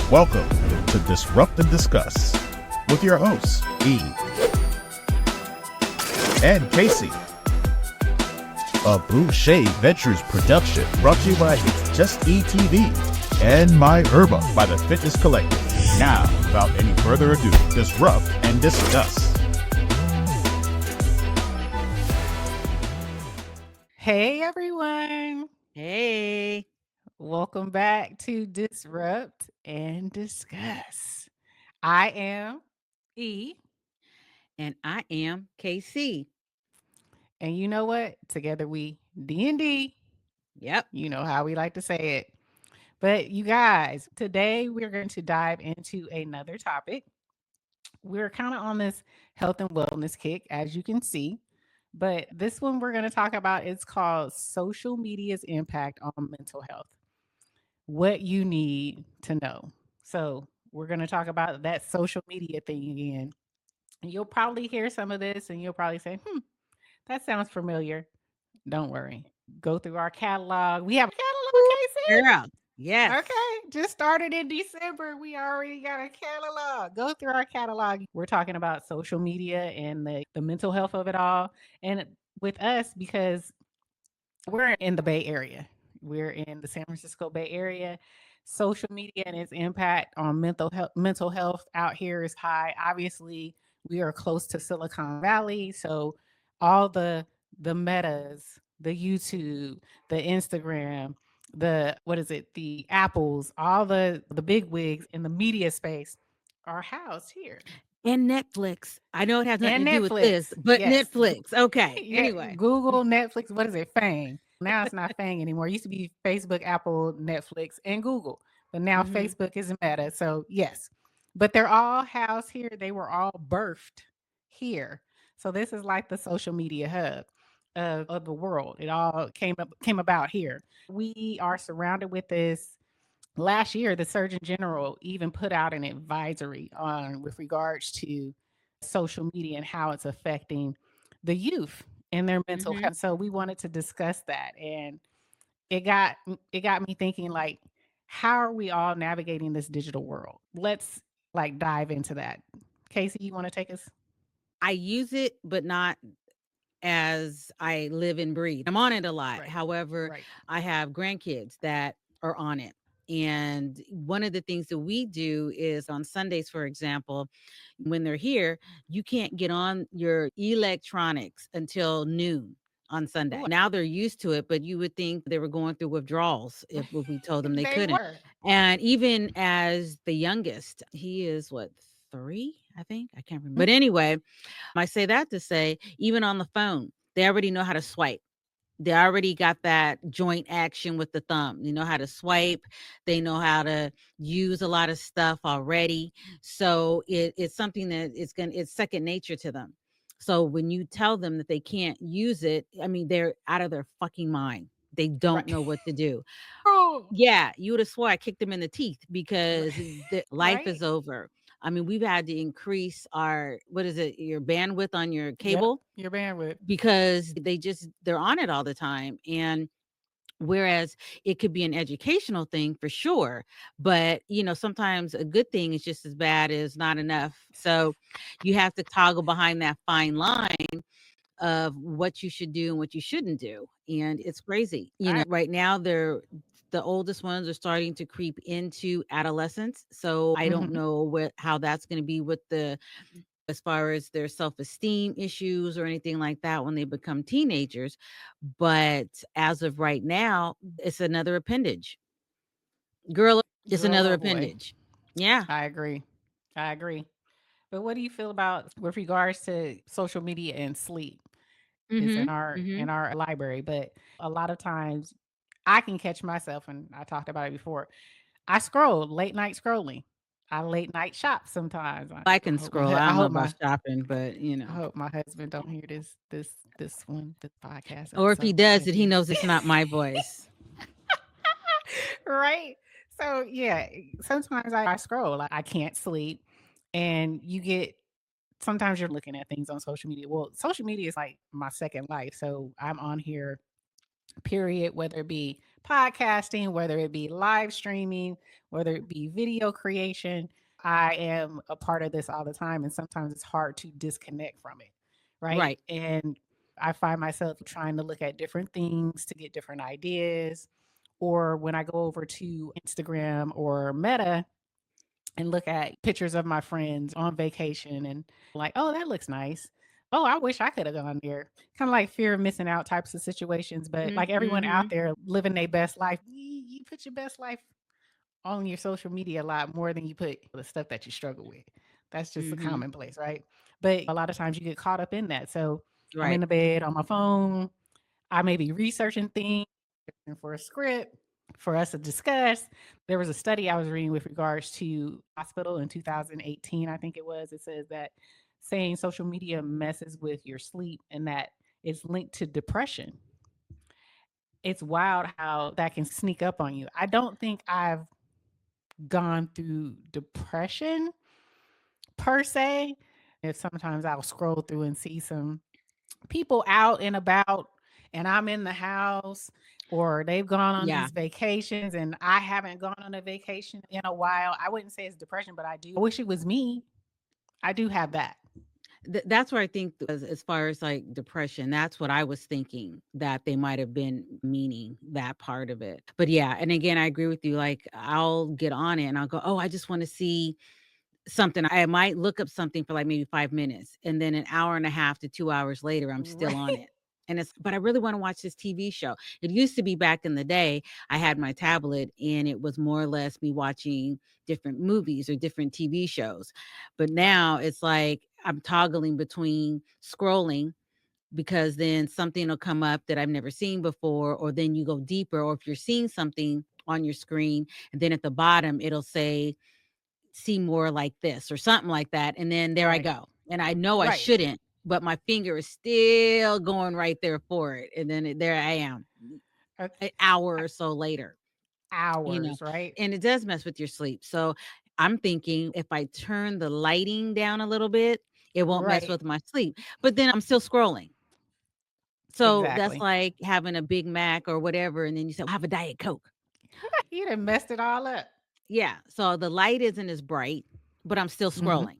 Welcome to Disrupt and Discuss with your hosts, E and Casey. A Blue Shade Ventures production brought to you by It's Just ETV and My Herba by the Fitness Collective. Now, without any further ado, disrupt and discuss. Hey everyone, Hey. welcome back to Disrupt and Discuss. I am E, And I am KC. and you know what? Together we D&D. Yep. You know how we like to say it. But you guys, today we're going to dive into another topic. We're kind of on this health and wellness kick, as you can see. But this one we're going to talk about is called Social Media's Impact on Mental Health. What you need to know. So, we're going to talk about that social media thing again. You'll probably hear some of this and you'll probably say, that sounds familiar. Don't worry. Go through our catalog. We have a catalog, Woo, Casey. girl. Yes. Okay, just started in December. We already got a catalog. Go through our catalog. We're talking about social media and the mental health of it all. And with us, because we're in the Bay Area, we're in the San Francisco Bay Area. Social media and its impact on mental health out here is high. Obviously, we are close to Silicon Valley, so all the metas, the YouTube, the Instagram, the what is it, the Apples, all the big wigs in the media space are housed here. And Netflix. I know it has nothing And to do with this, Netflix. but Yes. Netflix. Okay. Yeah, Anyway. Google, Netflix, what is it? Fang. Now it's not Fang anymore. It used to be Facebook, Apple, Netflix, and Google. But now Hmm. Facebook is Meta. So yes. But they're all housed here. They were all birthed here. So this is like the social media hub of the world. It all came about here. We are surrounded with this. Last year, the Surgeon General even put out an advisory on with regards to social media and how it's affecting the youth and their mental Hmm. health. So we wanted to discuss that, and it got me thinking, like, how are we all navigating this digital world? Let's like dive into that. Casey, you want to take us? I use it, but not as I live and breathe. I'm on it a lot. Right, However, right. I have grandkids that are on it. And one of the things that we do is on Sundays, for example, when they're here, you can't get on your electronics until noon on Sunday. Ooh, Now they're used to it, but you would think they were going through withdrawals if we told them they they couldn't. were. And even as the youngest, he is what, 3, I think? I can't remember. But anyway, I say that to say, even on the phone, they already know how to swipe. They already got that joint action with the thumb. They know how to swipe. They know how to use a lot of stuff already. So it's something that it's second nature to them. So when you tell them that they can't use it, I mean, they're out of their fucking mind. They don't Right. know what to do. Oh, Yeah, you would have swore I kicked them in the teeth because right. the life Right. is over. I mean, we've had to increase our, what is it, your bandwidth on your Yep. cable Your bandwidth. because they're on it all the time. And whereas it could be an educational thing for sure, but sometimes a good thing is just as bad as not enough. So you have to toggle behind that fine line of what you should do and what you shouldn't do. And it's crazy. Right now the oldest ones are starting to creep into adolescence. So I don't Mhm. know how that's going to be with the as far as their self-esteem issues or anything like that when they become teenagers. But as of right now, it's another appendage. Girl, it's Girl another or boy. appendage. Yeah. I agree. I agree. But what do you feel about with regards to social media and sleep? It's in Mhm. our Mhm. in our library, but a lot of times I can catch myself, and I talked about it before. I scroll late night scrolling. I late night shop sometimes. I, I I can hope my scroll. I I don't know hope about my shopping, but I hope my husband don't hear this podcast or if he episode. does If it, he he knows it's not my voice. right. So yeah, sometimes I scroll. I can't sleep, and you get sometimes you're looking at things on social media. Well, social media is like my second life, so I'm on here. Period. Whether it be podcasting, whether it be live streaming, whether it be video creation. I am a part of this all the time. And sometimes it's hard to disconnect from it. Right. Right. And I find myself trying to look at different things to get different ideas. Or when I go over to Instagram or Meta and look at pictures of my friends on vacation and like, oh, that looks nice. Oh, I wish I could have gone there. Kind of like fear of missing out types of situations. But like everyone out Mm-hmm. there living their best life, you put your best life on your social media a lot more than you put the stuff that you struggle with. That's just a Mm-hmm. commonplace, right? But a lot of times you get caught up in that. So I'm in Right. the bed on my phone. I may be researching things for a script for us to discuss. There was a study I was reading with regards to hospital in 2018, I think it was. It says that saying social media messes with your sleep and that it's linked to depression. It's wild how that can sneak up on you. I don't think I've gone through depression per se. If sometimes I'll scroll through and see some people out and about and I'm in the house or they've gone on Yeah. these vacations and I haven't gone on a vacation in a while. I wouldn't say it's depression, but I wish it was me. I do have that. That's where I think, as far as like depression, that's what I was thinking, that they might have been meaning that part of it. But yeah, and again, I agree with you. Like, I'll get on it and I'll go, oh, I just want to see something. I might look up something for like maybe 5 minutes, and then an hour and a half to 2 hours later, I'm still on Right. it. And but I really want to watch this TV show. It used to be back in the day, I had my tablet and it was more or less me watching different movies or different TV shows. But Right. now it's like I'm toggling between scrolling, because then something will come up that I've never seen before, or then you go deeper, or if you're seeing something on your screen, and then at the bottom it'll say see more like this or something like that. And then there I Right. go. And I know I Right. shouldn't, but my finger is still going right there for it. And then there I am Uh, an hour or so later, you know, Hours, right? and it does mess with your sleep. So I'm thinking if I turn the lighting down a little bit, it won't mess Right. with my sleep. But then I'm still scrolling. So that's Exactly. like having a Big Mac or whatever. And then you say, "I'll have a Diet Coke." You done messed it all up, Yeah. So the light isn't as bright, but I'm still hmm scrolling.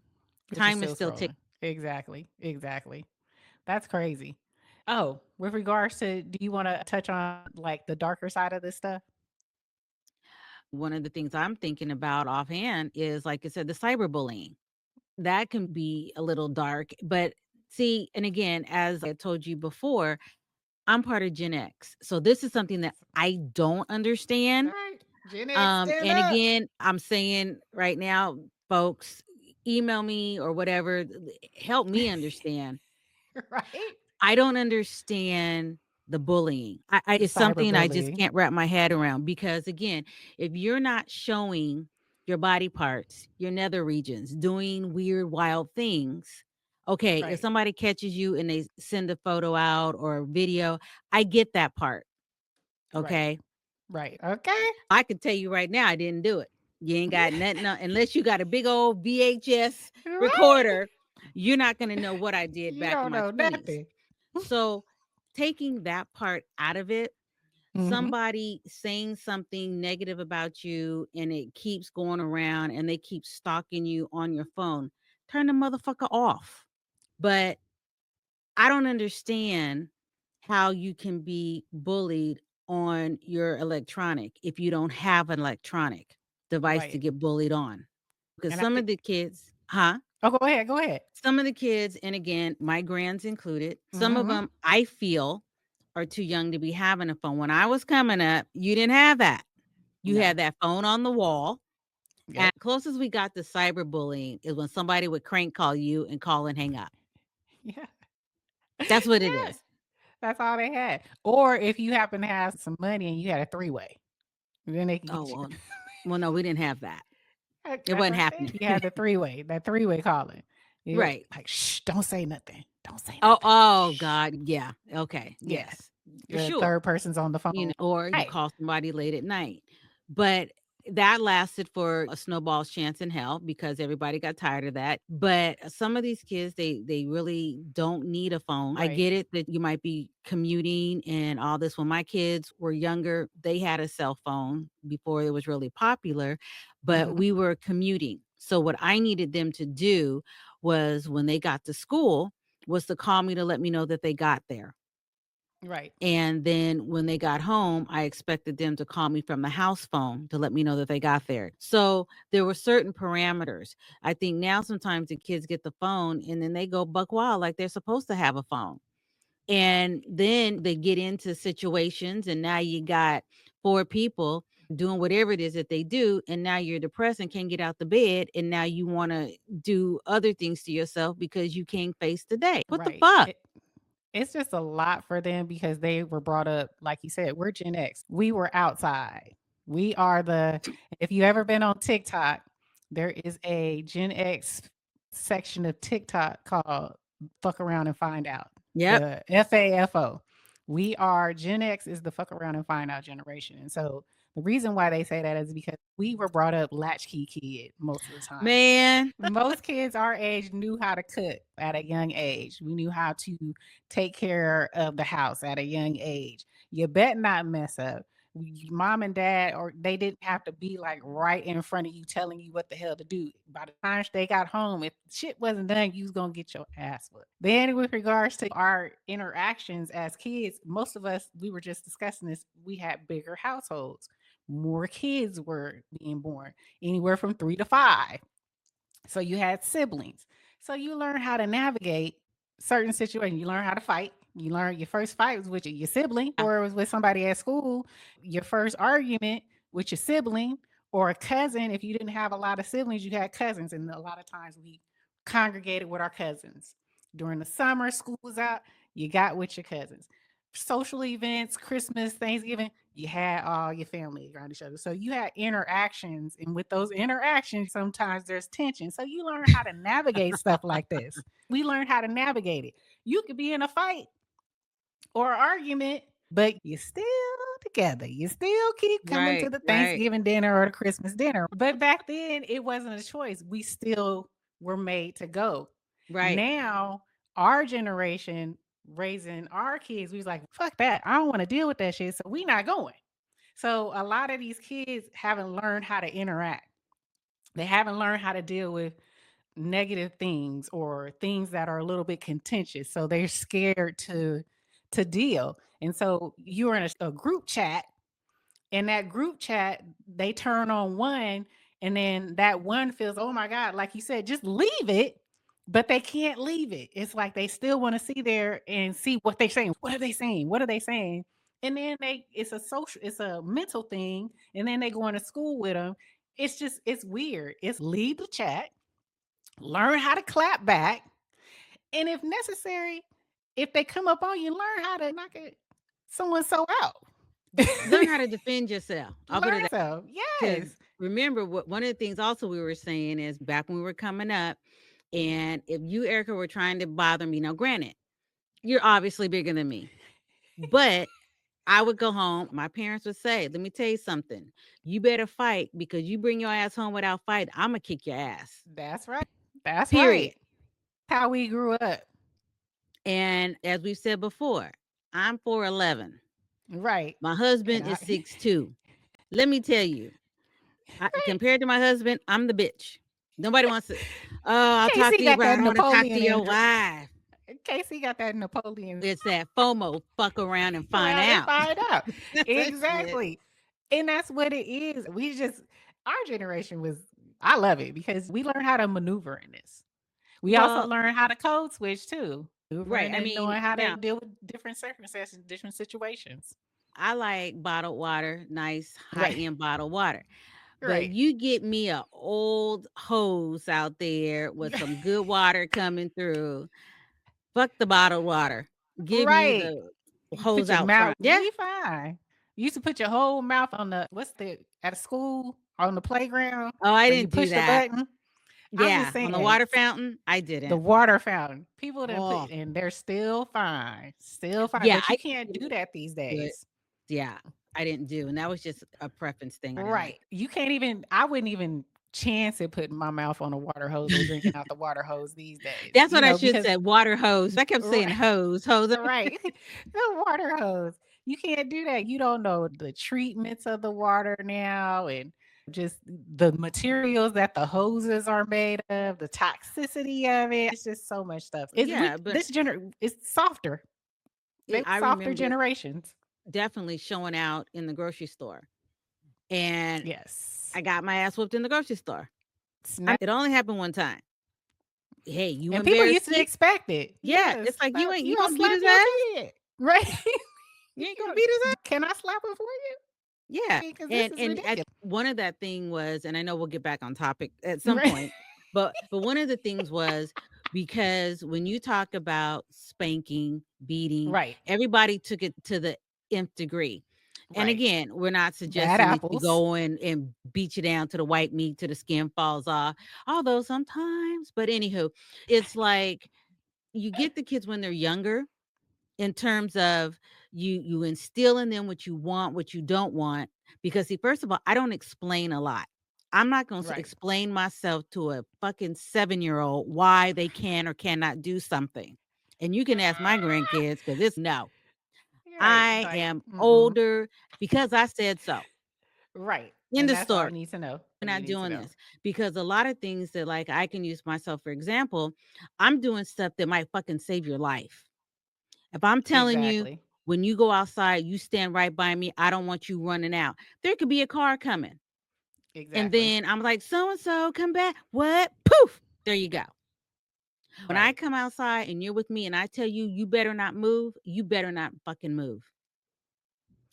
but you're Time is still still ticking. scrolling. Exactly. Exactly. That's crazy. Oh, with regards to, do you want to touch on like the darker side of this stuff? One of the things I'm thinking about offhand is, like I said, the cyberbullying. That can be a little dark. But see, and again, as I told you before, I'm part of Gen X. So this is something that I don't All understand. right. Gen X, stand And up. again, I'm saying right now, folks, email me or whatever, help me understand. Right? I don't understand the bullying. The It's something I just cyberbullying. can't wrap my head around, because again, if you're not showing your body parts, your nether regions, doing weird, wild things, okay, if Right. somebody catches you and they send a photo out or a video, I get that part. Right. Okay. Right. Okay. I can tell you right now, I didn't do it. You ain't got nothing unless you got a big old VHS Right. recorder. You're not going to know what I did You back in don't my know 20s. nothing. So, taking that part out of it, Hmm. somebody saying something negative about you and it keeps going around and they keep stalking you on your phone, turn the motherfucker off. But I don't understand how you can be bullied on your electronic if you don't have an electronic device to Right. get bullied on. Because And I some think, of the kids, huh? oh, go ahead. Go ahead. Some of the kids, and again, my grands included, some of Hmm. them I feel are too young to be having a phone. When I was coming up, you didn't have that. You No. had that phone on the wall. And Yep. closest we got to cyberbullying is when somebody would crank call you and call and hang up. Yeah. That's what it Yeah. is. That's all they had. Or if you happen to have some money and you had a three-way, then they can Oh, get you. well, no, we didn't have that. It That's wasn't what I'm saying. happening. You had the three-way, that three-way calling. You Right. like, shh, don't say nothing. Don't say Oh, nothing. oh Shh. God. Yeah. Okay. Yeah. Yes. For The sure. third person's on the phone. Or you Right. call somebody late at night. But That lasted for a snowball's chance in hell because everybody got tired of that. But some of these kids, they really don't need a phone. I Right. get it that you might be commuting and all this. When my kids were younger, they had a cell phone before it was really popular, but Mhm. we were commuting. So what I needed them to do was when they got to school was to call me to let me know that they got there. Right. And then when they got home, I expected them to call me from the house phone to let me know that they got there. So there were certain parameters. I think now sometimes the kids get the phone and then they go buck wild like they're supposed to have a phone. And then they get into situations, and now you got four people doing whatever it is that they do. And now you're depressed and can't get out the bed. And now you want to do other things to yourself because you can't face the day. What the Right. fuck? It's just a lot for them because they were brought up, like you said, we're Gen X. We were outside. We are if you ever been on TikTok, there is a Gen X section of TikTok called Fuck Around and Find Out. Yep. The FAFO. We are Gen X is the fuck around and find out generation. And so the reason why they say that is because we were brought up latchkey kid most of the time. Man. Most kids our age knew how to cook at a young age. We knew how to take care of the house at a young age. You bet not mess up. Mom and dad, or they didn't have to be like right in front of you telling you what the hell to do. By the time they got home, if shit wasn't done, you was gonna get your ass whipped. Then, with regards to our interactions as kids, most of us, we were just discussing this. We had bigger households. More kids were being born, anywhere from 3 to 5. So you had siblings. So you learn how to navigate certain situations. You learn how to fight. You learn your first fight was with your sibling, or it was with somebody at school. Your first argument with your sibling or a cousin. If you didn't have a lot of siblings, you had cousins. And a lot of times we congregated with our cousins. During the summer, school was out, you got with your cousins. Social events, Christmas, Thanksgiving, you had all your family around each other. So you had interactions. And with those interactions, sometimes there's tension. So you learn how to navigate stuff like this. We learned how to navigate it. You could be in a fight or argument, but you still together. You still keep coming to Right, the right, Thanksgiving dinner or the Christmas dinner. But back then, it wasn't a choice. We still were made to go. right. Now, our generation raising our kids, we was like, fuck that. I don't want to deal with that shit. So we not going. So a lot of these kids haven't learned how to interact. They haven't learned how to deal with negative things or things that are a little bit contentious. So they're scared to deal. And so you're in a group chat, and that group chat, they turn on one, and then that one feels, oh my God, like you said, just leave it. But they can't leave it. It's like they still want to see there and see what they're saying. What are they saying? What are they saying? And then it's a mental thing. And then they go into school with them. It's weird. It's leave the chat, learn how to clap back, and if necessary, if they come up on you, learn how to knock it someone so out. Learn how to defend yourself. I'll put it Learn that so. because Yes. remember what one of the things also we were saying is back when we were coming up, and if you, Erica, were trying to bother me, now granted, you're obviously bigger than me, but I would go home. My parents would say, let me tell you something. You better fight because you bring your ass home without fighting, I'm gonna kick your ass. That's right. That's Period. right. How we grew up. And as we've said before, I'm 4'11". Right. My And husband is I 6'2". Let me tell you, compared to my husband, I'm the bitch. Nobody wants to. Oh, I'll talk to Casey you, got but I that don't want to talk to Napoleon your in wife. Casey got that Napoleon It's that FOMO. Fuck around and find around and out. find out. That's that shit. Exactly. And that's what it is. Our generation I love it because we learn how to maneuver in this. We also Well, learn how to code switch too. right. Maneuvering I and mean, knowing how to now deal with different circumstances, different situations. I like bottled water, nice high Right. end bottled water. But Right. you get me a old hose out there with some good water coming through. Fuck the bottled water. Give me Right. the You hose put your out mouth, front. Yeah. we fine. You used to put your whole mouth on at a school on the playground Oh, I where you didn't do push the that. button. I'm just Yeah. On the saying, water fountain, I the didn't. water fountain. People that Oh, put, and they're still fine. Still fine. yeah. But I you can't did do that these it. days. Yeah. I didn't do. And that was just a preference thing. Right. You can't even, I wouldn't even chance at putting my mouth on a water hose or drinking out the water hose these days, That's what I should say. Water hose. I kept saying right, hose. right. The water hose. You can't do that. You don't know the treatments of the water now and just the materials that the hoses are made of, the toxicity of it. It's just so much stuff. Yeah, but It's softer. They I softer remember generations. definitely showing out in the grocery store. And Yes. I got my ass whooped in the grocery store. It only happened one time. Hey, you and people used embarrassed to me? expect it. Yeah, Yes, it's like you you gonna gonna beat slap his your ass? kid, right? You ain't gonna beat his ass? Can I slap him for you? Yeah. Because this is ridiculous. One of that thing was, and I know we'll get back on topic at some Right. point, but one of the things was because when you talk about spanking, beating, Right. everybody took it to the nth degree. And Right. again, we're not Bad suggesting that you apples. go in and beat you down to the white meat, to the skin falls off, although sometimes, but anywho, it's like you get the kids when they're younger in terms of you instill in them what you want, what you don't want. Because see, first of all, I don't explain a lot. I'm not going to Right. explain myself to a fucking 7-year-old why they can or cannot do something. And you can ask my grandkids because it's no. Right. I Like, am older because I said so. right. In And the that's all story. you need to know. We're You not need to doing know. this because a lot of things that like I can use myself for example, I'm doing stuff that might fucking save your life. If I'm telling you Exactly. when you go outside, you stand right by me. I don't want you running out. There could be a car coming. And Exactly. then I'm like, so and so, come back. What? Poof. There you go. When I Right. come outside and you're with me and I tell you, you better not move, you better not fucking move.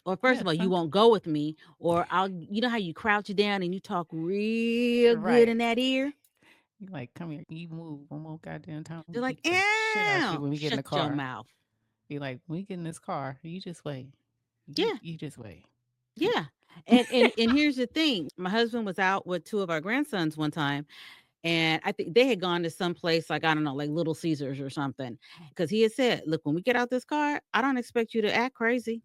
Or first Yeah. of all, you won't go with me, or you know how you crouch down and you talk real good in Right. that ear? You like, come here. You move one more goddamn time. They're like, Beat the shit out you ow, when we get in the shut your car. mouth. Be like, when we get in this car, you just wait. Yeah. You just wait. Yeah. And here's the thing. My husband was out with 2 of our grandsons one time, and I think they had gone to some place like, I don't know, like Little Caesars or something. Because he had said, look, when we get out this car, I don't expect you to act crazy.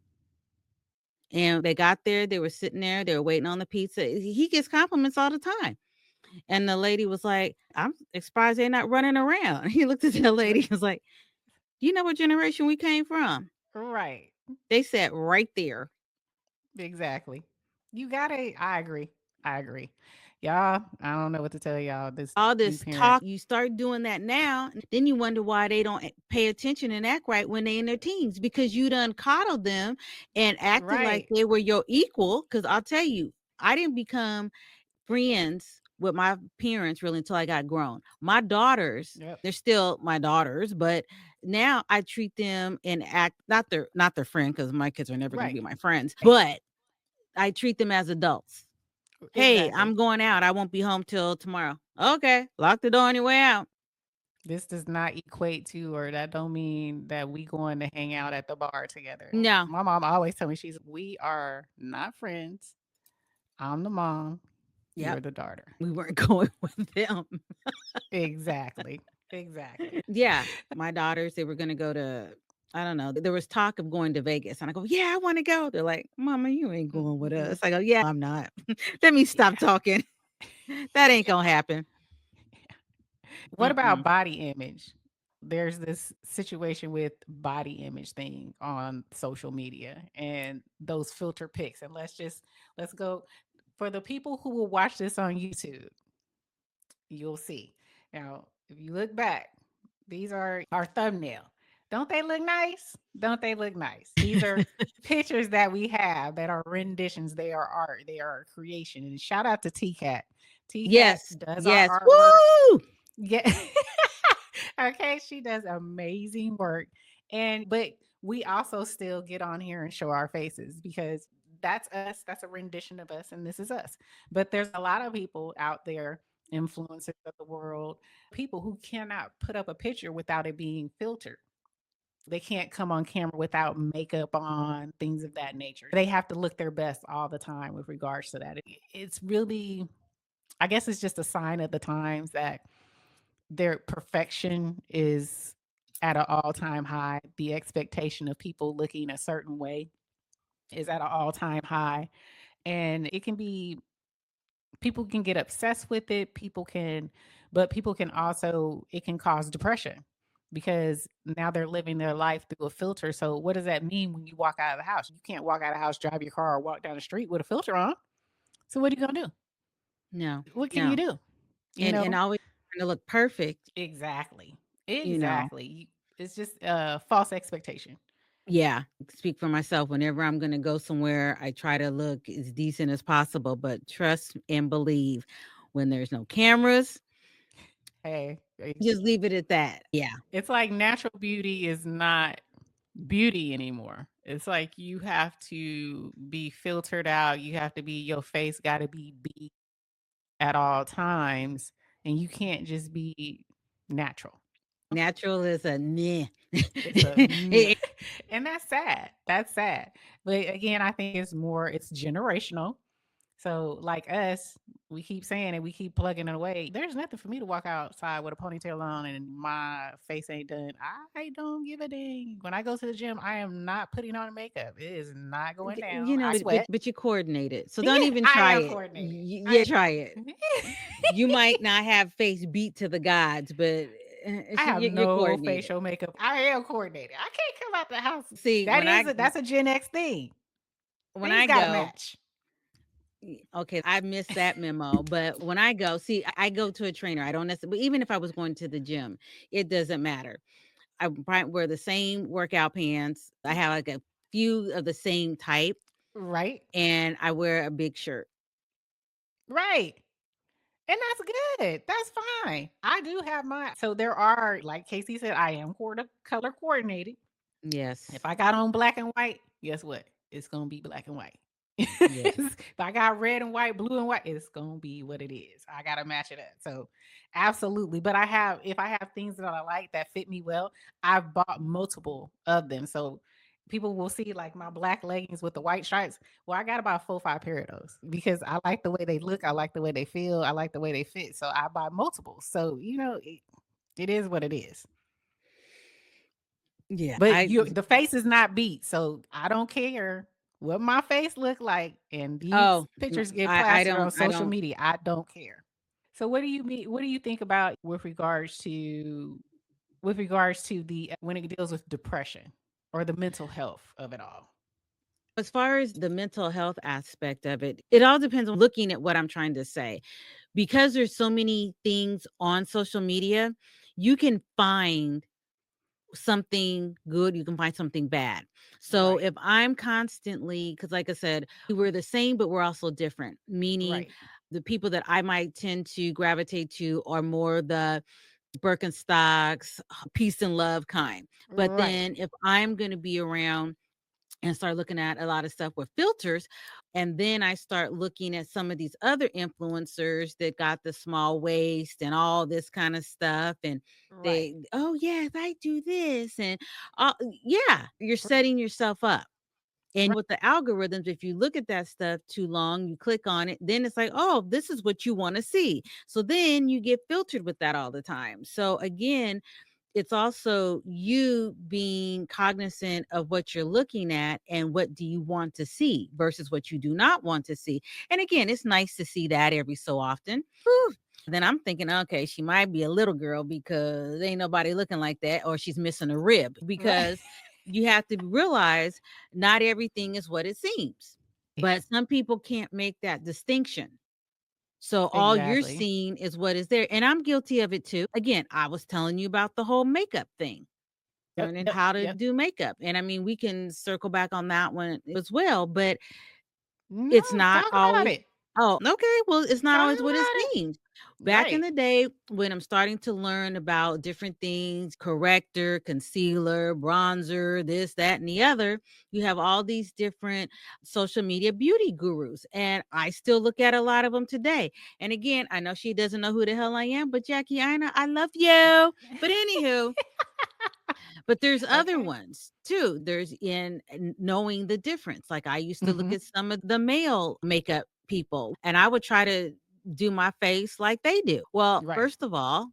And they got there, they were sitting there, they were waiting on the pizza. He gets compliments all the time. And the lady was like, I'm surprised they're not running around. He looked at the lady and was like, you know what generation we came from? Right. They sat right there. Exactly. You gotta, I agree. I agree. Y'all, I don't know what to tell y'all. This All new this talk, parents. you start doing that now, then you wonder why they don't pay attention and act right when they in their teens, because you done coddled them and acted like Right. they were your equal. Because I'll tell you, I didn't become friends with my parents really until I got grown. My daughters, Yep. they're still my daughters, but now I treat them and act not their friend, because my kids are never going to be Right. my friends, but I treat them as adults. Hey, Exactly. I'm going out. I won't be home till tomorrow. Okay, lock the door on your way out. This does not equate to, or that don't mean that we going to hang out at the bar together. No, My mom always tell me, we are not friends. I'm the mom. You're yep, the daughter. we weren't going with them. Exactly. Exactly. Yeah, my daughters, they were going to go to, I don't know. There was talk of going to Vegas, and I go, yeah, I want to go. They're like, Mama, you ain't going with us. I go, yeah, I'm not. Let me stop talking. That ain't gonna happen. What about Mm-mm. body image? There's this situation with body image thing on social media and those filter pics. And let's go for the people who will watch this on YouTube. You'll see. Now, if you look back, these are our thumbnail. Don't they look nice? Don't they look nice? These are pictures that we have that are renditions. They are art. They are creation. And shout out to T-Cat. T-Cat Yes, does our yes. artwork. Woo! Yeah. Okay, she does amazing work. But we also still get on here and show our faces because that's us. That's a rendition of us and this is us. But there's a lot of people out there, influencers of the world, people who cannot put up a picture without it being filtered. They can't come on camera without makeup on, things of that nature. They have to look their best all the time with regards to that. It's really, I guess it's just a sign of the times that their perfection is at an all-time high. The expectation of people looking a certain way is at an all-time high, and it can be, people can get obsessed with it, but people can also, it can cause depression because now they're living their life through a filter. So what does that mean when you walk out of the house? You can't walk out of the house, drive your car, or walk down the street with a filter on. So what are you gonna do? No, What can you no. do? You And know? always trying to look perfect, Exactly. you know. Exactly. It's just a false expectation. Yeah, speak for myself. Whenever I'm going to go somewhere, I try to look as decent as possible, but trust and believe when there's no cameras, Hey, just leave it at that. Yeah. it's like natural beauty is not beauty anymore. It's like you have to be filtered out. You have to be, your face got to be beat at all times, and you can't just be natural. Natural is a meh. It's a meh. And that's sad. That's sad. But again, I think it's generational. So like us, we keep saying it, we keep plugging it away. There's nothing for me to walk outside with a ponytail on and my face ain't done. I don't give a dang. When I go to the gym, I am not putting on makeup. It is not going down. You know, I but, sweat. but you coordinate it. So don't Yeah, even I try am it. coordinated. Yeah, try it. You might not have face beat to the gods, but I have you're no coordinated. facial makeup. I am coordinated. I can't come out the house. See, That's a Gen X thing. when Things I gotta go, match. okay, I missed that memo. But when I go, see, I go to a trainer. I don't necessarily, even if I was going to the gym, it doesn't matter. I probably wear the same workout pants. I have like a few of the same type, Right. and I wear a big shirt. Right. And that's good. That's fine. I do have mine. So there are, like Casey said, I am color coordinated. Yes. If I got on black and white, guess what? It's gonna be black and white. Yes. If I got red and white, blue and white, it's gonna be what it is. I gotta match it up. So absolutely. But if I have things that I like that fit me well, I've bought multiple of them. So people will see like my black leggings with the white stripes. Well, I got about 4 or 5 pair of those because I like the way they look, I like the way they feel, I like the way they fit. So I buy multiple. So it is what it is. Yeah. But the face is not beat, so I don't care what my face look like, and these Oh, pictures get I plastered on don't, I social don't. media. I don't care. So what do you think about with regards to the when it deals with depression or the mental health of it all? As far as the mental health aspect of it, it all depends on looking at what I'm trying to say. Because there's so many things on social media, you can find something good, you can find something bad. So Right. if I'm constantly, because like I said, we're the same, but we're also different, meaning Right. the people that I might tend to gravitate to are more the Birkenstocks, peace and love kind. But Right. then if I'm going to be around and start looking at a lot of stuff with filters. And then I start looking at some of these other influencers that got the small waist and all this kind of stuff. And Right. they, oh, yes, I do this. And yeah, you're setting yourself up. And Right. with the algorithms, if you look at that stuff too long, you click on it, then it's like, oh, this is what you want to see. So then you get filtered with that all the time. So again, it's also you being cognizant of what you're looking at and what do you want to see versus what you do not want to see. And again, it's nice to see that every so often. Whew. Then I'm thinking, okay, she might be a little girl because ain't nobody looking like that, or she's missing a rib. Right. Because you have to realize not everything is what it seems. But some people can't make that distinction. So all you're Exactly. seeing is what is there. And I'm guilty of it too. Again, I was telling you about the whole makeup thing, Yep. learning Yep. how to Yep. do makeup. And I mean, we can circle back on that one as well, but No, it's not talk about always. it. Oh, okay. Well, it's not Talk always what it about it. seems. Back in Right. the day, when I'm starting to learn about different things, corrector, concealer, bronzer, this, that, and the other, you have all these different social media beauty gurus. And I still look at a lot of them today. And again, I know she doesn't know who the hell I am, but Jackie, I love you. But anywho, but there's other Okay. ones too. There's in knowing the difference. Like I used to look Mhm. at some of the male makeup people and I would try to do my face like they do. Well, Right. first of all,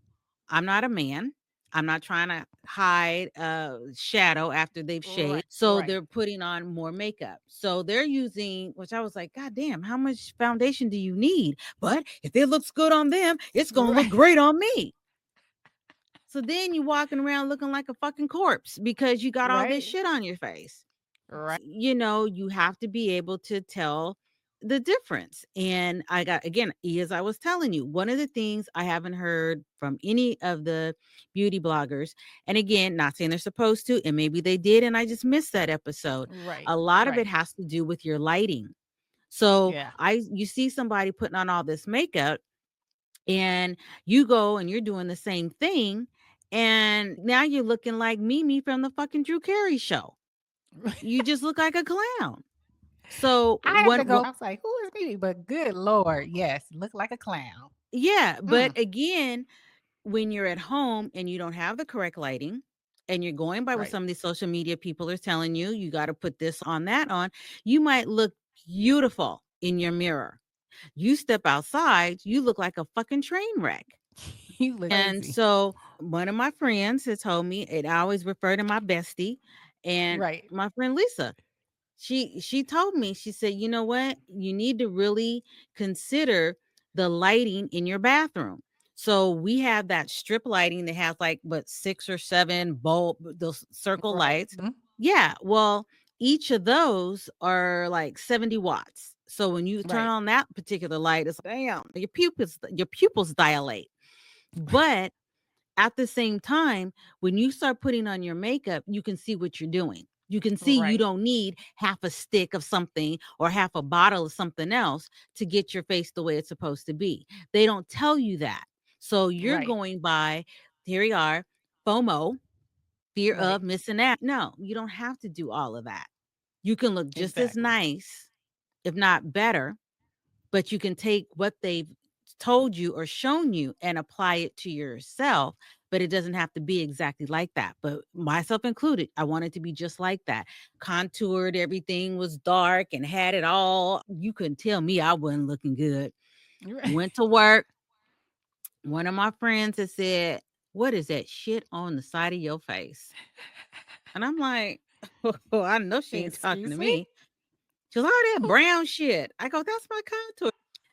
I'm not a man. I'm not trying to hide shadow after they've shaved. Right. So Right. they're putting on more makeup. So they're using, which I was like, God damn, how much foundation do you need? But if it looks good on them, it's going to look Right. great on me. So then you walking around looking like a fucking corpse because you got all this Right. shit on your face. Right. You know, you have to be able to tell the difference. And I got, again, as I was telling you, one of the things I haven't heard from any of the beauty bloggers, and again, not saying they're supposed to, and maybe they did, and I just missed that episode. Right. A lot of it Right. has to do with your lighting. So Yeah. you see somebody putting on all this makeup, and you go and you're doing the same thing, and now you're looking like Mimi from the fucking Drew Carey show. You just look like a clown. So I had to go. I was like, who is me? But good Lord, yes, look like a clown. yeah, Mm, but again, when you're at home and you don't have the correct lighting and you're going by what right. some of these social media people are telling you, you got to put this on, that on, you might look beautiful in your mirror. You step outside, you look like a fucking train wreck. You look And crazy. so one of my friends has told me, and I always refer to my bestie and Right. my friend Lisa. She told me, she said, you know what? You need to really consider the lighting in your bathroom. So we have that strip lighting that has like what 6 or 7 bulb, those circle Right. lights. Yeah. Well, each of those are like 70 watts. So when you turn Right. on that particular light, it's damn, your pupils dilate. But at the same time, when you start putting on your makeup, you can see what you're doing. You can see you Right. don't need half a stick of something or half a bottle of something else to get your face the way it's supposed to be. They don't tell you that. So you're Right. going by, here we are, FOMO, fear Right. of missing out. No, you don't have to do all of that. You can look just as Exactly. nice, if not better, but you can take what they've told you or shown you and apply it to yourself. But it doesn't have to be exactly like that. But myself included, I wanted to be just like that. Contoured, everything was dark and had it all. You couldn't tell me I wasn't looking good. Right. Went to work. One of my friends had said, "What is that shit on the side of your face?" And I'm like, oh, I know she ain't talking to Excuse me? me. She goes, "Oh, that brown shit." I go, "That's my contour."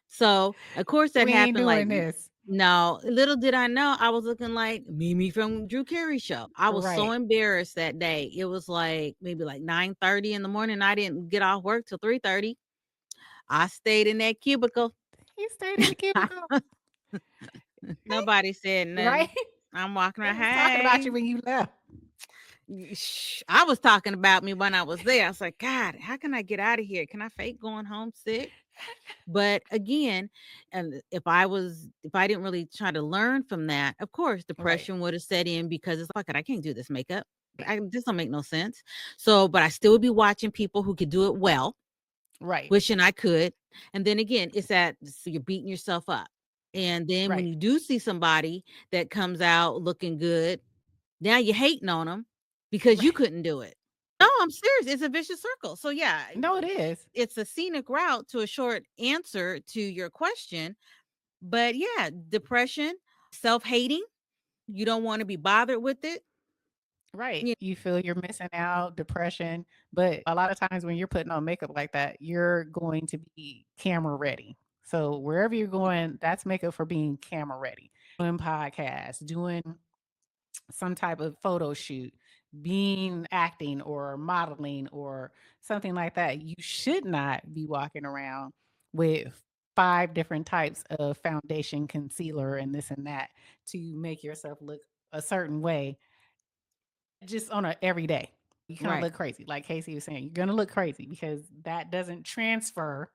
So, of course, that We ain't happened, like, doing this. no, little did I know I was looking like Mimi from Drew Carey show. I was so Right. embarrassed that day. It was like maybe like 9:30 in the morning. I didn't get off work till 3:30. I stayed in that cubicle. He stayed in the cubicle. Nobody said Right. nothing. I'm walking They around, was talking about hey. you when you left. I was talking about me when I was there. I was like, God, how can I get out of here? Can I fake going home sick? But again, and if I didn't really try to learn from that, of course, Right. depression would have set in because it's like, I can't do this makeup. This don't make no sense. So, but I still would be watching people who could do it well, Right. wishing I could. And then again, it's that, so you're beating yourself up. And then when Right. you do see somebody that comes out looking good, now you're hating on them because you Right. couldn't do it. No, I'm serious. It's a vicious circle. So yeah, No, it is. it's a scenic route to a short answer to your question. But yeah, depression, self-hating, you don't want to be bothered with it. Right. You You feel you're missing out, depression. But a lot of times when you're putting on makeup like that, you're going to be camera ready. So wherever you're going, that's makeup for being camera ready. Doing podcasts, doing some type of photo shoot, being acting or modeling or something like that. You should not be walking around with 5 different types of foundation, concealer, and this and that to make yourself look a certain way just on a everyday. You kind of right, look crazy. Like Casey was saying, you're going to look crazy because that doesn't transfer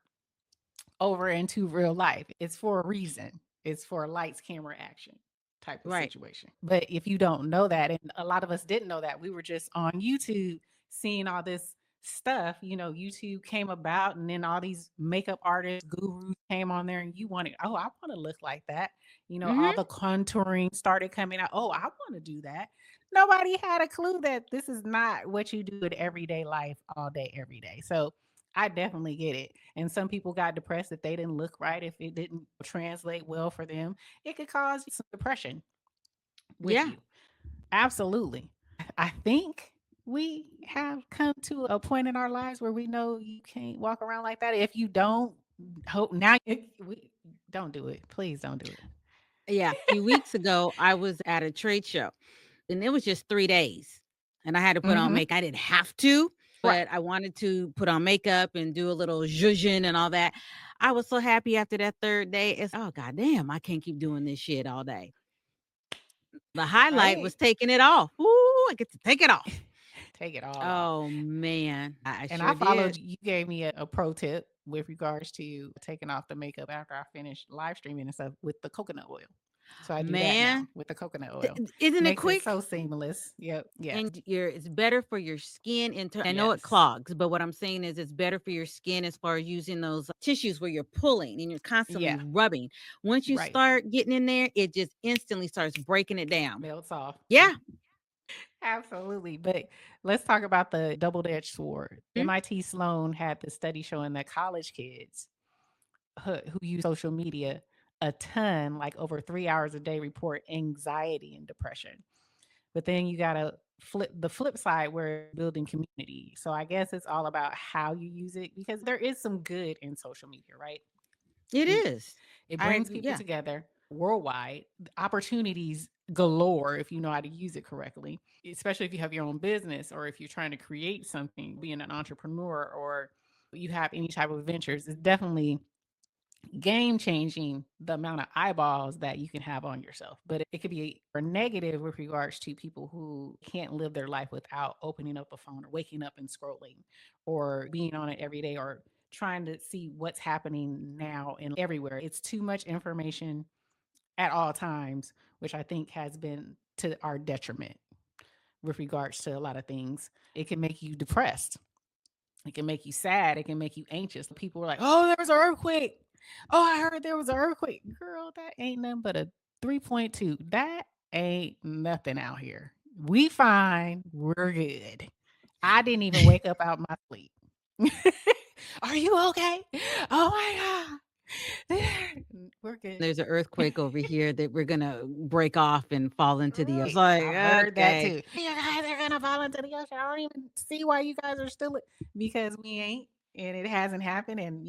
over into real life. It's for a reason. It's for a lights, camera, action type of right. situation. But if you don't know that, and a lot of us didn't know that, we were just on YouTube seeing all this stuff. YouTube came about, and then all these makeup artists, gurus came on there, and you wanted, oh, I want to look like that. All Hmm. the contouring started coming out. Oh, I want to do that. Nobody had a clue that this is not what you do in everyday life all day, every day. So I definitely get it. And some people got depressed if they didn't look right, if it didn't translate well for them. It could cause some depression with Yeah. you. Absolutely. I think we have come to a point in our lives where we know you can't walk around like that. If you don't, hope now we don't do it. Please don't do it. Yeah, a few weeks ago, I was at a trade show, and it was just 3 days, and I had to put on Hmm. makeup. I didn't have to, Right. but I wanted to put on makeup and do a little zhuzhin and all that. I was so happy after that 3rd day. It's, "Oh, goddamn, I can't keep doing this shit all day." The highlight Right. was taking it off. Ooh, I get to take it off. Take it all off. Oh, man. I And I sure followed did. you gave me a pro tip with regards to taking off the makeup after I finish live streaming and stuff with the coconut oil. So I do that now Man, with the coconut oil. isn't it Makes it quick? so seamless. Yep. Yeah. And it's better for your skin I know it Yes. clogs, but what I'm saying is it's better for your skin as far as using those tissues where you're pulling and you're constantly Yeah. rubbing. Once you Right. start getting in there, it just instantly starts breaking it down. Melts off. Yeah. Absolutely. But let's talk about the double-edged sword. Mhm. MIT Sloan had the study showing that college kids who use social media a ton, like over 3 hours a day, report anxiety and depression. But then you got to flip the flip side where building community. So I guess it's all about how you use it because there is some good in social media, right? It It, is. it I brings agree. people Yeah. together worldwide, opportunities galore if you know how to use it correctly, especially if you have your own business or if you're trying to create something, being an entrepreneur or you have any type of ventures. It's definitely game changing the amount of eyeballs that you can have on yourself. But it could be a negative with regards to people who can't live their life without opening up a phone or waking up and scrolling or being on it every day or trying to see what's happening now and everywhere. It's too much information at all times, which I think has been to our detriment with regards to a lot of things. It can make you depressed. It can make you sad. It can make you anxious. People were like, "Oh, there was an earthquake. Oh, I heard there was an earthquake." Girl, that ain't nothing but a 3.2. That ain't nothing out here. We fine. We're good. I didn't even wake up out my sleep. Are you okay? Oh my God. We're good. There's an earthquake over here that we're going to break off and fall into the ocean. It's Right. like, I've heard that okay. too. You guys are gonna fall into the ocean. I don't even see why you guys are still because we ain't, and it hasn't happened. And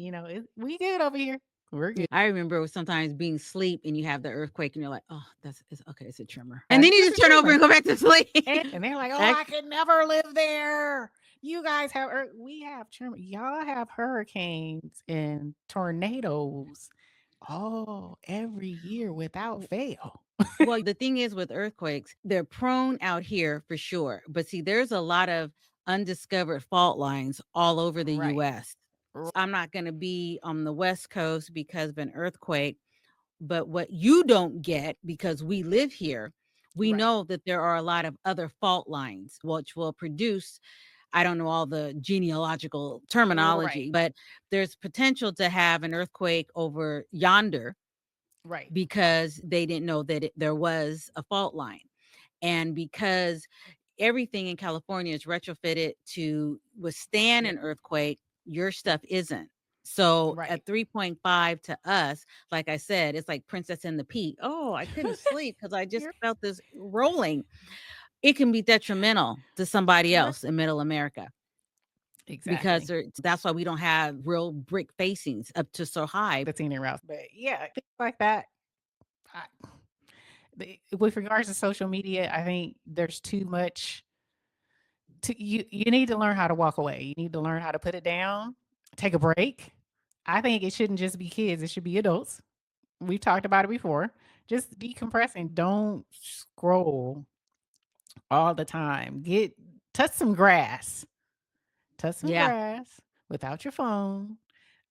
we good over here. We're good. I remember sometimes being asleep and you have the earthquake and you're like, oh, it's okay. It's a tremor. And then It's you just just a turn over tremor. and go back to sleep. And they're like, "Oh, I could never live there." You guys have we have tremor. Y'all have hurricanes and tornadoes. Oh, every year without fail. Well, the thing is with earthquakes, they're prone out here for sure. But see, there's a lot of undiscovered fault lines all over the Right. US. I'm not going to be on the West Coast because of an earthquake. But what you don't get, because we live here, we Right. know that there are a lot of other fault lines, which will produce, I don't know all the genealogical terminology, Right. but there's potential to have an earthquake over yonder Right. because they didn't know that there was a fault line. And because everything in California is retrofitted to withstand Yep. an earthquake, your stuff isn't. So Right. at 3.5 to us, like I said, it's like Princess and the Pea. Oh, I couldn't sleep because I just You're felt this rolling. It can be detrimental to somebody right. else in middle America because Exactly. that's why we don't have real brick facings up to so high. The scenic routes. But yeah, things like that. I, with regards to social media, I think there's too much. You need to learn how to walk away. You need to learn how to put it down, take a break. I think it shouldn't just be kids; it should be adults. We've talked about it before. Just decompressing. Don't scroll all the time. Touch some grass. Touch some Yeah. grass without your phone.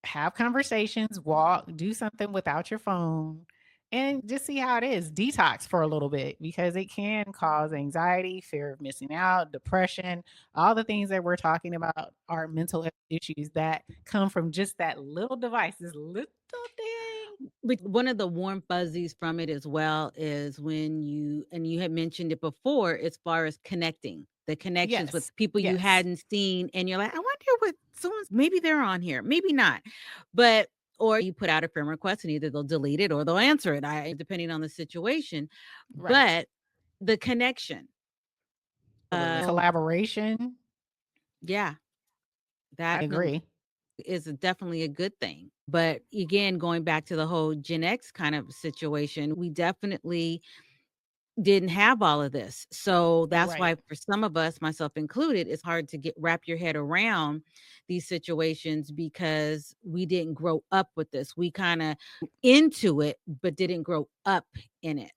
Have conversations, walk, do something without your phone, and just see how it is. Detox for a little bit because it can cause anxiety, fear of missing out, depression. All the things that we're talking about are mental health issues that come from just that little device, this little thing. But one of the warm fuzzies from it as well is when you had mentioned it before, as far as connecting, the connections with Yes. people you Yes. hadn't seen, and you're like, I wonder what someone's, maybe they're on here, maybe not. But or you put out a friend request and either they'll delete it or they'll answer it, depending on the situation. Right. But the connection. Collaboration. Yeah, I that agree. is definitely a good thing. But again, going back to the whole Gen X kind of situation, we definitely didn't have all of this. So that's Right. why for some of us, myself included, it's hard to get wrap your head around these situations because we didn't grow up with this. We kind of into it, but didn't grow up in it.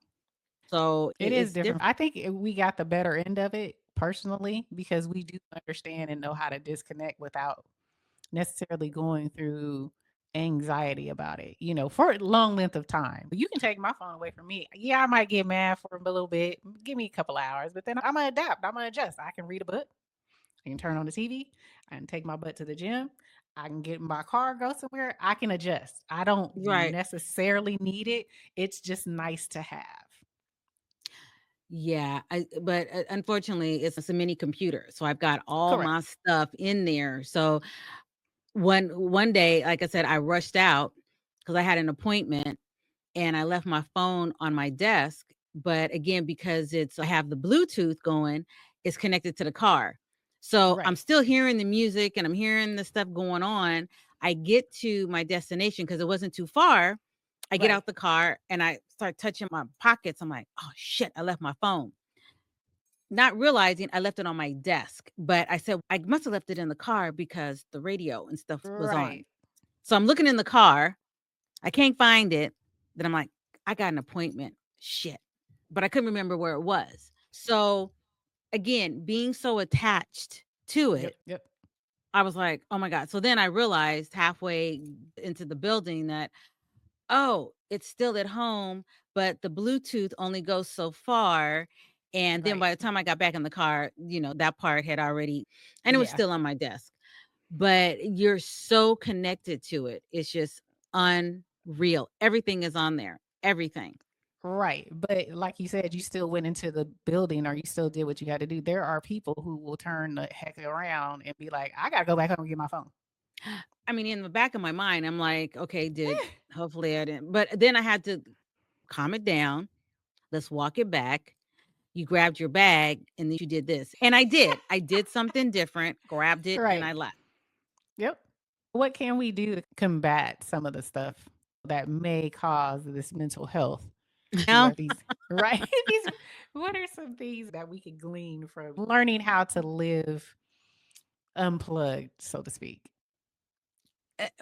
So It is it's different. different. I think we got the better end of it personally because we do understand and know how to disconnect without necessarily going through anxiety about it, for a long length of time. You can take my phone away from me. Yeah, I might get mad for a little bit. Give me a couple hours, but then I'm gonna adapt. I'm gonna adjust. I can read a book. I can turn on the TV. I can take my butt to the gym. I can get in my car, go somewhere. I can adjust. I don't Right. necessarily need it. It's just nice to have. Yeah, but unfortunately, it's a mini computer, so I've got all Correct. my stuff in there. So one day, like I said, I rushed out because I had an appointment and I left my phone on my desk. But again, because I have the Bluetooth going, it's connected to the car. So I'm Right. still hearing the music and I'm hearing the stuff going on. I get to my destination because it wasn't too far. I get Right. out the car and I start touching my pockets. I'm like, oh shit, I left my phone. Not realizing I left it on my desk, but I said I must have left it in the car because the radio and stuff was on. Right. So I'm looking in the car. I can't find it. Then I'm like, I got an appointment. Shit. But I couldn't remember where it was. So again, being so attached to Yep. it, Yep. I was like, oh my God. So then I realized halfway into the building that, oh, it's still at home, but the Bluetooth only goes so far. And then Right. by the time I got back in the car, that part had already, and it was Yeah. still on my desk. But you're so connected to it. It's just unreal. Everything is on there. Everything. Right. But like you said, you still went into the building or you still did what you had to do. There are people who will turn the heck around and be like, I got to go back home and get my phone. I mean, in the back of my mind, I'm like, okay, hopefully I didn't. But then I had to calm it down. Let's walk it back. You grabbed your bag and then you did this. And I did. I did something different, grabbed it, and I Right. left. Yep. What can we do to combat some of the stuff that may cause this mental health? What Now, are these? Right. These. What are some things that we can glean from learning how to live unplugged, so to speak?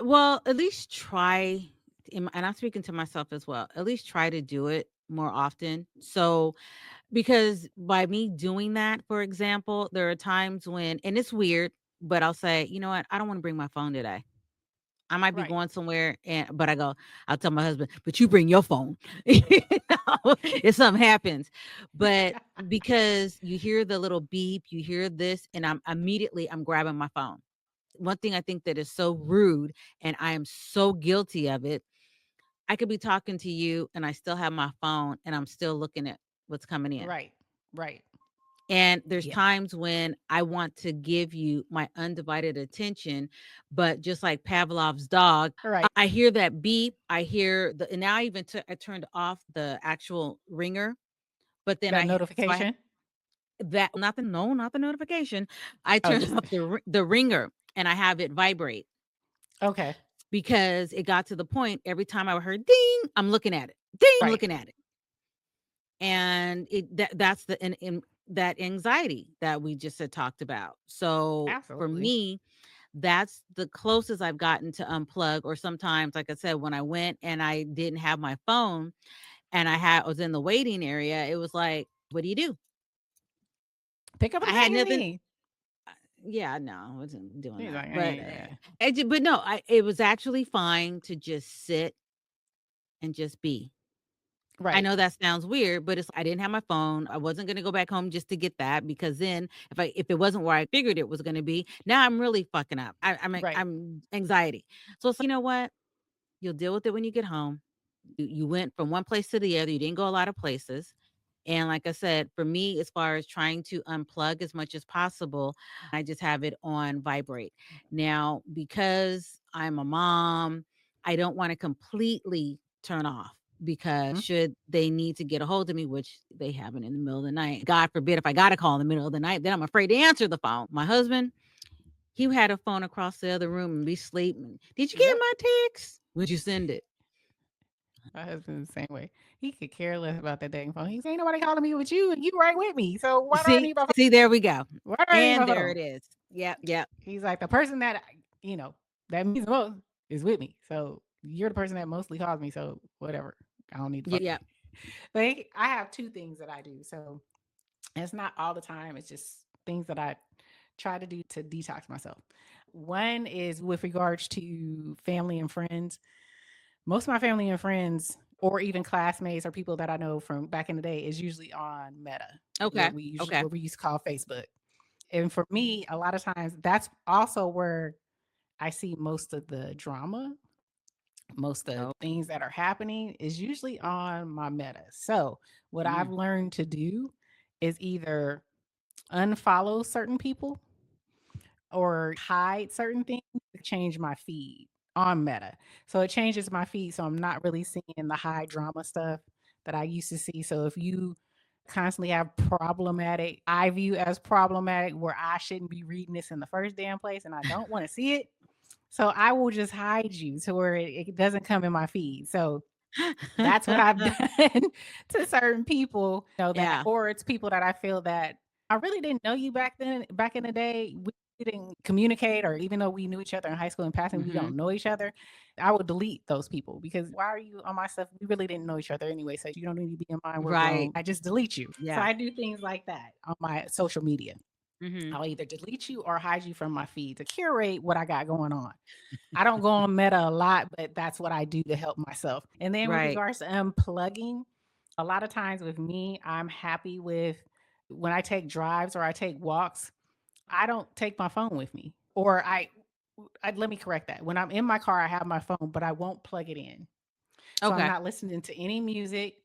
well, at least try, and I'm speaking to myself as well, at least try to do it more often. So, because by me doing that, for example, there are times when, and it's weird, but I'll say, you know what, I don't want to bring my phone today. I might be Right. going somewhere, but I'll tell my husband, but you bring your phone if something happens. But because you hear the little beep, you hear this, and I'm grabbing my phone. One thing I think that is so rude, and I am so guilty of it. I could be talking to you and I still have my phone and I'm still looking at what's coming in. Right. Right. And there's Yeah. times when I want to give you my undivided attention, but just like Pavlov's dog, Right. I hear that beep. I hear and now I even I turned off the actual ringer, but then That so I notification. that nothing, no, not the notification. I Oh, turned just off the ringer and I have it vibrate okay. because it got to the point every time I heard ding, I'm looking at it. Ding, I'm Right. looking at it. And that's the in that anxiety that we just had talked about. So for Absolutely. me, that's the closest I've gotten to unplug. Or sometimes, like I said, when I went and I didn't have my phone and I was in the waiting area, it was like, what do you do? Pick up a I had nothing. magazine. Yeah, no, I wasn't doing He's that. like, But yeah. but no, it was actually fine to just sit and just be. I Right. know that sounds weird, but I didn't have my phone. I wasn't gonna go back home just to get that because then if it wasn't where I figured it was gonna be, now I'm really fucking up. Right. I'm anxiety. So it's like, you know what? You'll deal with it when you get home. You went from one place to the other. You didn't go a lot of places. And like I said, for me, as far as trying to unplug as much as possible, I just have it on vibrate. Now, because I'm a mom, I don't want to completely turn off. because Mhm. should they need to get a hold of me, which they haven't in the middle of the night, God forbid if I got a call in the middle of the night, then I'm afraid to answer the phone. My husband, he had a phone across the other room and be sleeping. Did you get Yep. my text? Would you send it? My husband's the same way. He could care less about that dang phone. He's ain't nobody calling me with you, and you right with me. So why do I See, need my phone? see, there we go. Why do I need my And there phone? it is. Yep, yep, He's like the person that that means the most is with me. So you're the person that mostly calls me. So whatever. I don't need the phone. yep. But I have two things that I do. So it's not all the time. It's just things that I try to do to detox myself. One is with regards to family and friends. Most of my family and friends, or even classmates or people that I know from back in the day, is usually on Meta, Okay, okay. what we used to call Facebook. And for me, a lot of times that's also where I see most of the drama, most of the Oh, things that are happening is usually on my Meta. So what I've mm, learned to do is either unfollow certain people or hide certain things to change my feed on Meta. So it changes my feed. So I'm not really seeing the high drama stuff that I used to see. So if you constantly have problematic, I view as problematic where I shouldn't be reading this in the first damn place and I don't want to see it. So I will just hide you to where it doesn't come in my feed. So that's what I've done to certain people, that, yeah. or it's people that I feel that I really didn't know you back then. Back in the day, we didn't communicate, or even though we knew each other in high school and passing, we Hmm. don't know each other. I would delete those people because why are you on my stuff? We really didn't know each other anyway, so you don't need to be in mine. We're Right. grown. I just delete you. So Yeah. I do things like that on my social media. Hmm. I'll either delete you or hide you from my feed to curate what I got going on. I don't go on Meta a lot, but that's what I do to help myself. And then with Right. regards to unplugging, a lot of times with me, I'm happy with when I take drives or I take walks, I don't take my phone with me. Or let me correct that. When I'm in my car, I have my phone, but I won't plug it in. So I'm Okay. not listening to any music.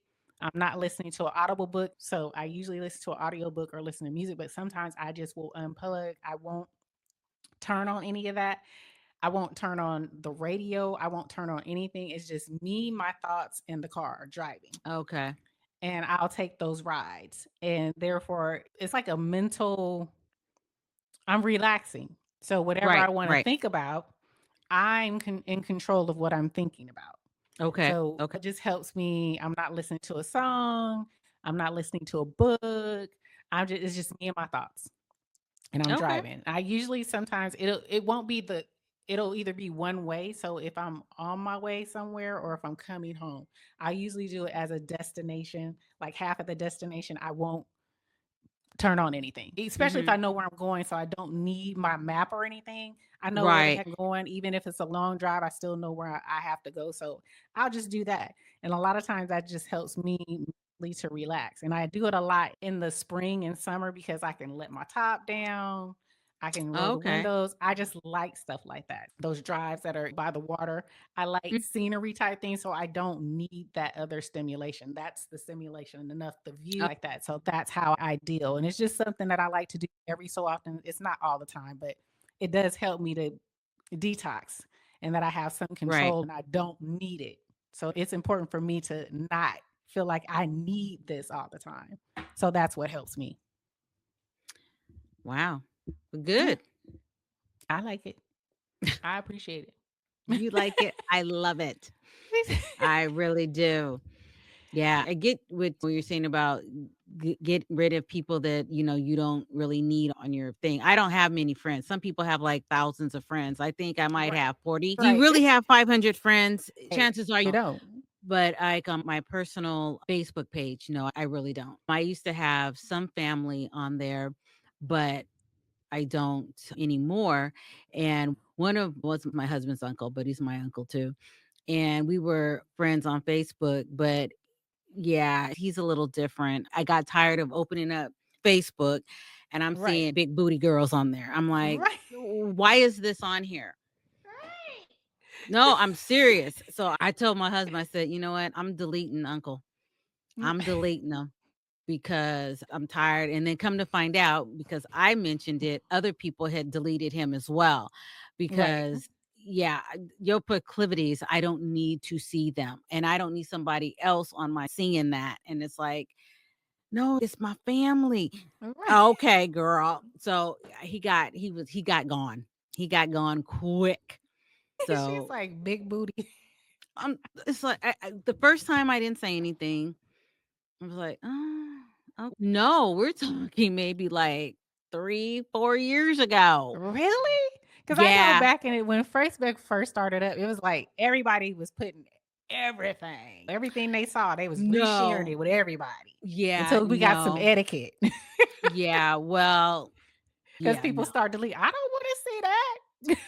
I'm not listening to an audible book. So I usually listen to an audio book or listen to music, but sometimes I just will unplug. I won't turn on any of that. I won't turn on the radio. I won't turn on anything. It's just me, my thoughts in the car driving. Okay. And I'll take those rides. And therefore, it's like a mental, I'm relaxing. So whatever I Right. want to Right. think about, in control of what I'm thinking about. Okay. So Okay. it just helps me. I'm not listening to a song. I'm not listening to a book. It's just me and my thoughts and I'm Okay. driving. I usually sometimes it'll either be one way. So if I'm on my way somewhere or if I'm coming home, I usually do it as a destination. Like half of the destination, I won't turn on anything, especially if Hmm. I know where I'm going. So I don't need my map or anything. I know where the Right. heck I'm going. Even if it's a long drive, I still know where I have to go. So I'll just do that. And a lot of times that just helps me mentally to relax. And I do it a lot in the spring and summer because I can let my top down. I can roll the Okay. windows. I just like stuff like that. Those drives that are by the water. I like Mm. scenery type things. So I don't need that other stimulation. That's the stimulation enough, the view Oh, like that. So that's how I deal. And it's just something that I like to do every so often. It's not all the time, but it does help me to detox and that I have some right. control and I don't need it. So it's important for me to not feel like I need this all the time. So that's what helps me. Wow. Yeah, Good. I like it. I appreciate You like it. I love it. it. I really do. Yeah, I get what you're saying about get rid of people that you don't really need on your thing. I don't have many friends. Some people have like thousands of friends. I think I might Right. have 40. Do you Right. really have 500 friends? Hey, Chances are you you don't. don't. But like on my personal Facebook page, no, I really don't. I used to have some family on there, but I don't anymore. And one of was my husband's uncle, but he's my uncle too. And we were friends on Facebook, but yeah, he's a little different. I got tired of opening up Facebook and I'm Right. seeing big booty girls on there. I'm like, Right. why is this on here? Right. No, I'm serious. So I told my husband, I said, you know what? I'm deleting Uncle. I'm deleting them because I'm tired. And then come to find out, because I mentioned it, other people had deleted him as well Right. because yeah, your proclivities, I don't need to see them. And I don't need somebody else on my seeing that. And it's like, no, it's my family. Right. Okay, girl. So he got gone. He got gone quick. She's So like big booty. it's like the first time I didn't say anything. I was like, oh, no, we're talking maybe like 3, 4 years ago. Really? Because I know Yeah. back in it when Facebook first started up, it was like everybody was putting everything they saw, they was resharing it No. with everybody Yeah, until we got some no. etiquette. Yeah, well, Because yeah, people no. start deleting. I don't want to see that.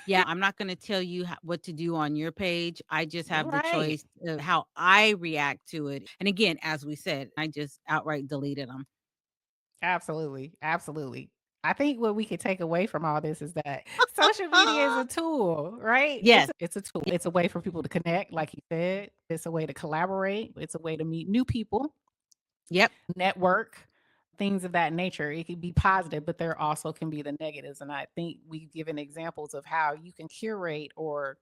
Yeah, I'm not going to tell you what to do on your page. I just have the Right. choice of how I react to it. And again, as we said, I just outright deleted them. Absolutely. Absolutely. I think what we could take away from all this is that social media is a tool, right? Yes. It's a tool. It's a way for people to connect, like you said. It's a way to collaborate. It's a way to meet new people, Yep. network, things of that nature. It can be positive, but there also can be the negatives. And I think we've given examples of how you can curate or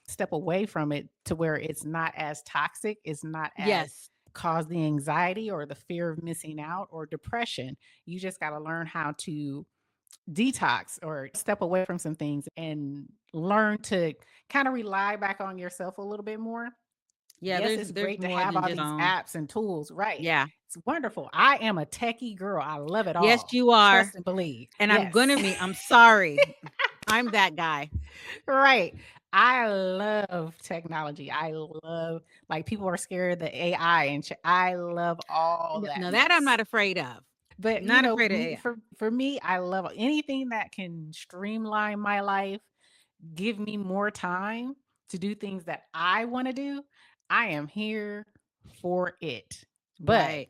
step away from it to where it's not as toxic, it's not as Yes. cause the anxiety or the fear of missing out or depression. You just got to learn how to detox or step away from some things and learn to kind of rely back on yourself a little bit more. Yeah, Yes, it's there's great to more have than all just these apps and tools, right? Yeah. It's wonderful. I am a techie girl. I love it Yes, all. you are. Trust and believe. And Yes. I'm sorry. I'm that guy. Right. I love technology. I love like people are scared of the AI and I love all that No, that I'm mess. not afraid of. But you Not know, afraid of me AI. for me, I love anything that can streamline my life, give me more time to do things that I want to do. I am here for it. But Right.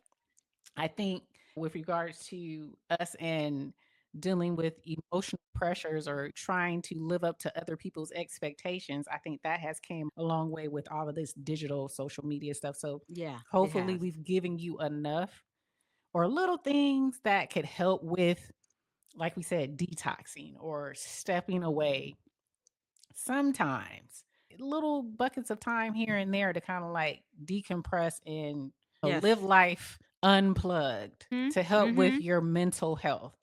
I think with regards to us and dealing with emotional pressures or trying to live up to other people's expectations, I think that has came a long way with all of this digital social media stuff. So Yeah, it hopefully has. we've given you enough or little things that could help with, like we said, detoxing or stepping away sometimes. Little buckets of time here and there to kind of like decompress and live Yes. life unplugged to help with Mm-hmm. your mental health.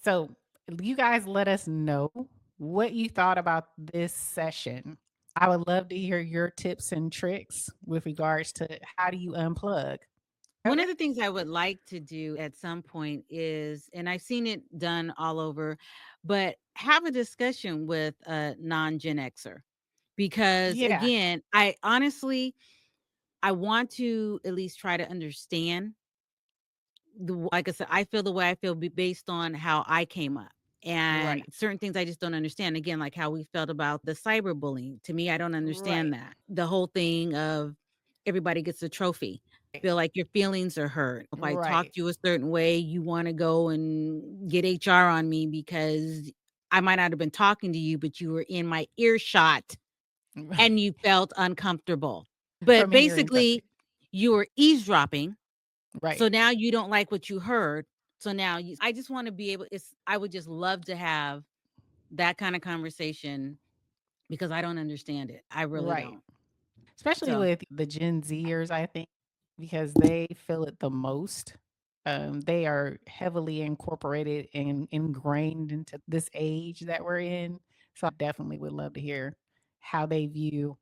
So, you guys let us know what you thought about this session. I would love to hear your tips and tricks with regards to how do you unplug. One Okay. of the things I would like to do at some point is, and I've seen it done all over, but have a discussion with a non-Gen Xer. Because Yeah. again, I honestly, I want to at least try to understand like I said, I feel the way I feel based on how I came up. And Right. certain things I just don't understand. Again, like how we felt about the cyberbullying. To me, I don't understand Right. that. The whole thing of everybody gets a trophy. Feel like your feelings are hurt. If I talk Right. to you a certain way, you want to go and get HR on me because I might not have been talking to you, but you were in my earshot and you felt uncomfortable. But From hearing basically, something. you were eavesdropping, so Right. now you don't like what you heard. So now I just want to be able I would just love to have that kind of conversation because I don't understand it. I really Right. don't. Especially So, with the Gen Zers, I think, because they feel it the most. They are heavily incorporated and ingrained into this age that we're in. So I definitely would love to hear how they view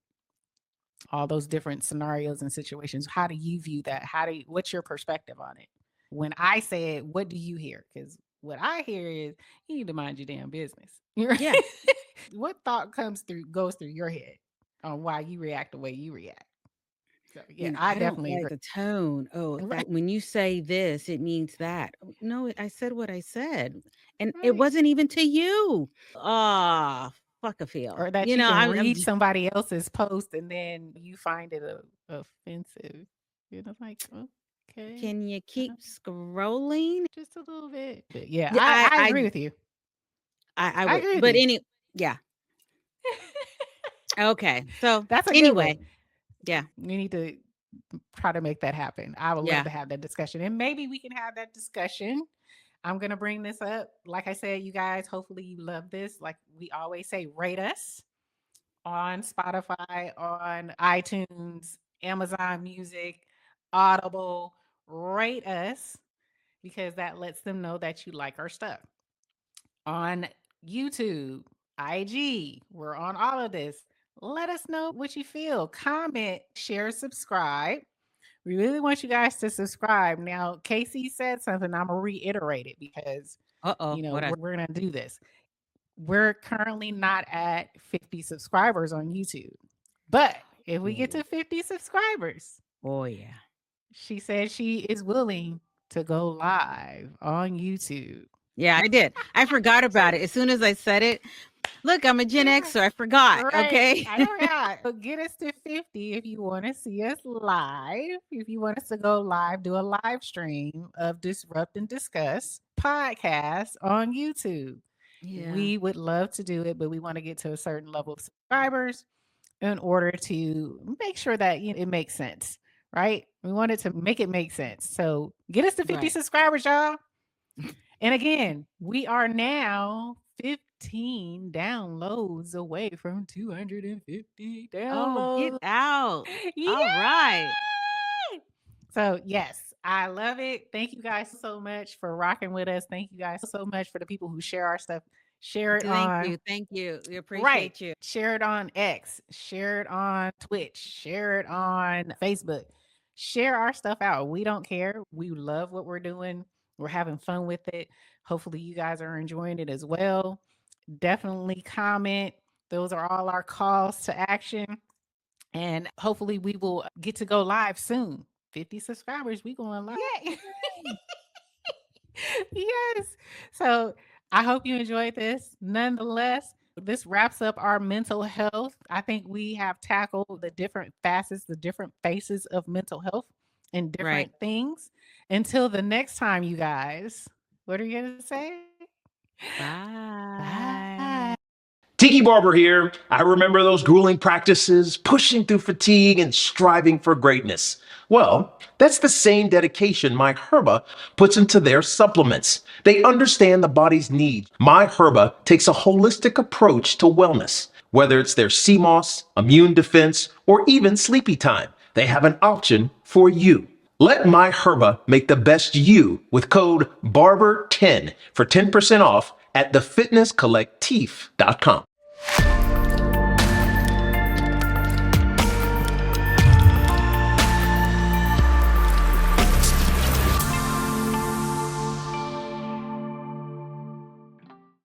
all those different scenarios and situations. How do you view that? What's your perspective on it? When I say it, what do you hear? Because what I hear is you need to mind your damn business. yeah. What thought goes through your head on why you react the way you react? So yeah, I I don't definitely like agree. the tone. Oh, Right, that when you say this, it means that. No, I said what I said. And it right. wasn't even to you. Ah, fuck a feel. Or that You you know, can I'm read just, somebody else's post and then you find it offensive. Like, okay, can you uh, keep scrolling? just a little bit. But yeah, Yeah, I agree with you. I I would. agree with But you. yeah. Okay. So That's a good one. anyway, yeah. We need to try to make that happen. I would love Yeah. to have that discussion. And maybe we can have that discussion I'm going to bring this up. Like I said, you guys, hopefully you love this. Like we always say, rate us on Spotify, on iTunes, Amazon Music, Audible. Rate us because that lets them know that you like our stuff. On YouTube, IG, we're on all of this. Let us know what you feel. Comment, share, subscribe. We really want you guys to subscribe. Now, Casey said something. I'm going to reiterate it because, Uh-oh. we're going to do this. We're currently not at 50 subscribers on YouTube. But if we get to 50 subscribers, oh yeah, she said she is willing to go live on YouTube. yeah, I did. I forgot about it as soon as I said it. Look, I'm a Gen Xer. I forgot. Right. Okay. I forgot. So get us to 50 if you want to see us live. If you want us to go live, do a live stream of Disrupt and Discuss podcast on YouTube. Yeah. We would love to do it, but we want to get to a certain level of subscribers in order to make sure that it makes sense, right? We wanted to make it make sense. So get us to 50 Right. subscribers, y'all. And again, we are now 15 downloads away from 250 downloads. Oh, get out. Yeah. All right. So yes, I love it. Thank you guys so much for rocking with us. Thank you guys so much for the people who share our stuff. Share it on. Thank you. We appreciate Right. you. Share it on X. Share it on Twitch. Share it on Facebook. Share our stuff out. We don't care. We love what we're doing. We're having fun with it. Hopefully you guys are enjoying it as well. Definitely comment. Those are all our calls to action. And hopefully we will get to go live soon. 50 subscribers. We going live. Yay. Yes. So I hope you enjoyed this. Nonetheless, this wraps up our mental health. I think we have tackled the different facets, the different faces of mental health and different things. Until the next time, you guys, what are you going to say? Bye. Tiki Barber here. I remember those grueling practices, pushing through fatigue and striving for greatness. Well, that's the same dedication My Herba puts into their supplements. They understand the body's needs. My Herba takes a holistic approach to wellness. Whether it's their CMOS, immune defense, or even sleepy time, they have an option for you. Let My Herba make the best you with code BARBER10 for 10% off at thefitnesscollectif.com.